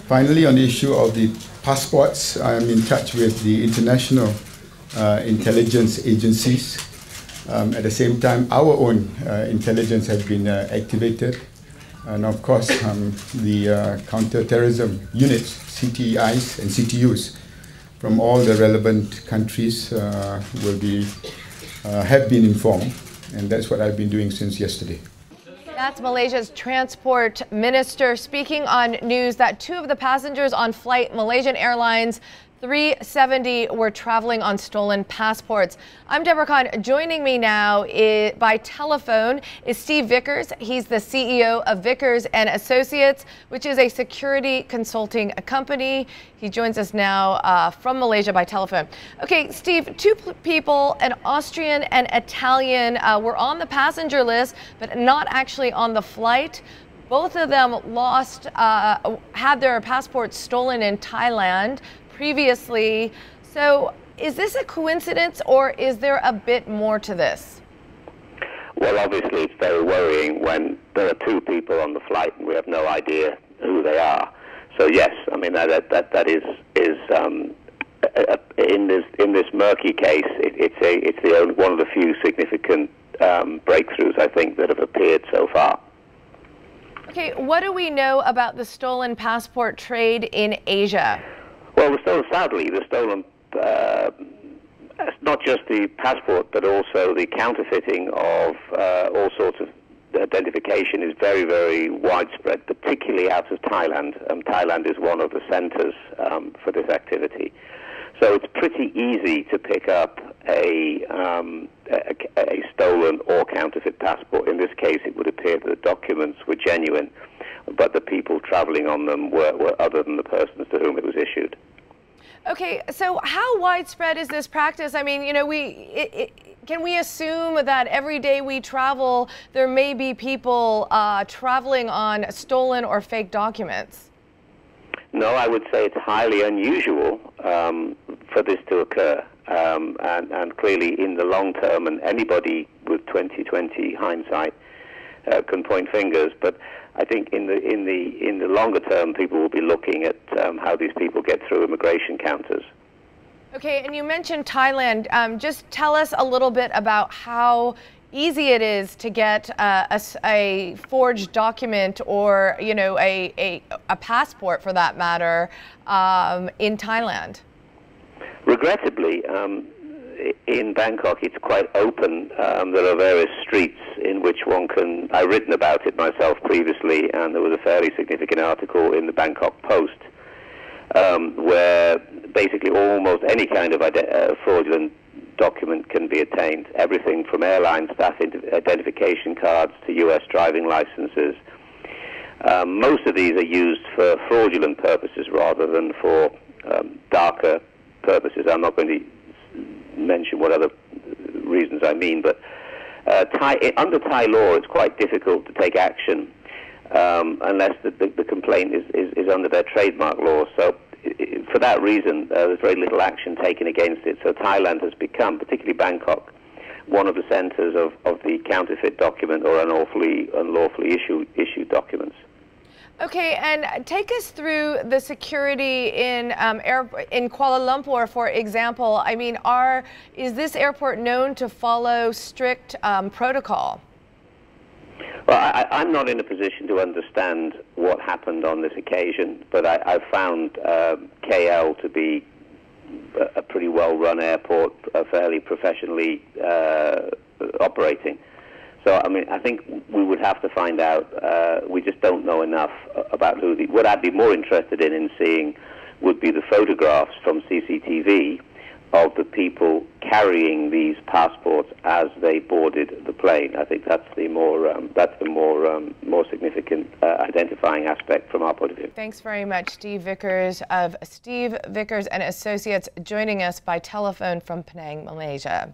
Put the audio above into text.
Finally, on the issue of the passports, I'm in touch with the international intelligence agencies. At the same time, our own intelligence has been activated. And of course, the counter-terrorism units, CTIs and CTUs, from all the relevant countries have been informed. And that's what I've been doing since yesterday. That's Malaysia's transport minister speaking on news that 2 of the passengers on flight Malaysian Airlines 370 were traveling on stolen passports. I'm Deborah Khan. Joining me now by telephone is Steve Vickers. He's the CEO of Vickers and Associates, which is a security consulting company. He joins us now from Malaysia by telephone. Okay, Steve, 2 people, an Austrian and Italian, were on the passenger list, but not actually on the flight. Both of them had their passports stolen in Thailand previously. So is this a coincidence, or is there a bit more to this? Well, obviously it's very worrying when there are 2 people on the flight and we have no idea who they are. So yes, I mean that is in this murky case, it's the only one of the few significant breakthroughs, I think, that have appeared so far. Okay, what do we know about the stolen passport trade in Asia? Well, sadly, the stolen, not just the passport, but also the counterfeiting of all sorts of identification is very, very widespread, particularly out of Thailand. Thailand is one of the centers for this activity. So it's pretty easy to pick up a stolen or counterfeit passport. In this case, it would appear that the documents were genuine, but the people traveling on them were other than the persons to whom it was issued. Okay, so how widespread is this practice? I mean, you know, can we assume that every day we travel, there may be people traveling on stolen or fake documents? No, I would say it's highly unusual for this to occur, and clearly in the long term, and anybody with 20/20 hindsight can point fingers, but I think in the longer term, people will be looking at how these people get through immigration counters. Okay, and you mentioned Thailand. Just tell us a little bit about how easy it is to get a forged document, or a passport for that matter, in Thailand. Regrettably, in Bangkok, it's quite open. There are various streets in which one can. I've written about it myself previously, and there was a fairly significant article in the Bangkok Post where basically almost any kind of fraudulent document can be obtained. Everything from airline staff identification cards to U.S. driving licenses. Most of these are used for fraudulent purposes rather than for darker purposes. I'm not going to mention what other reasons I mean, but under Thai law, it's quite difficult to take action unless the complaint is under their trademark law. So for that reason, there's very little action taken against it. So Thailand has become, particularly Bangkok, one of the centers of the counterfeit document or unlawfully issued documents. Okay, and take us through the security in Kuala Lumpur, for example. I mean, is this airport known to follow strict protocol? Well, I'm not in a position to understand what happened on this occasion, but I've found KL to be a pretty well-run airport, fairly professionally operating. So, I mean, I think we would have to find out. We just don't know enough about who. What I'd be more interested in seeing would be the photographs from CCTV of the people carrying these passports as they boarded the plane. I think that's the more significant identifying aspect from our point of view. Thanks very much, Steve Vickers of Steve Vickers and Associates, joining us by telephone from Penang, Malaysia.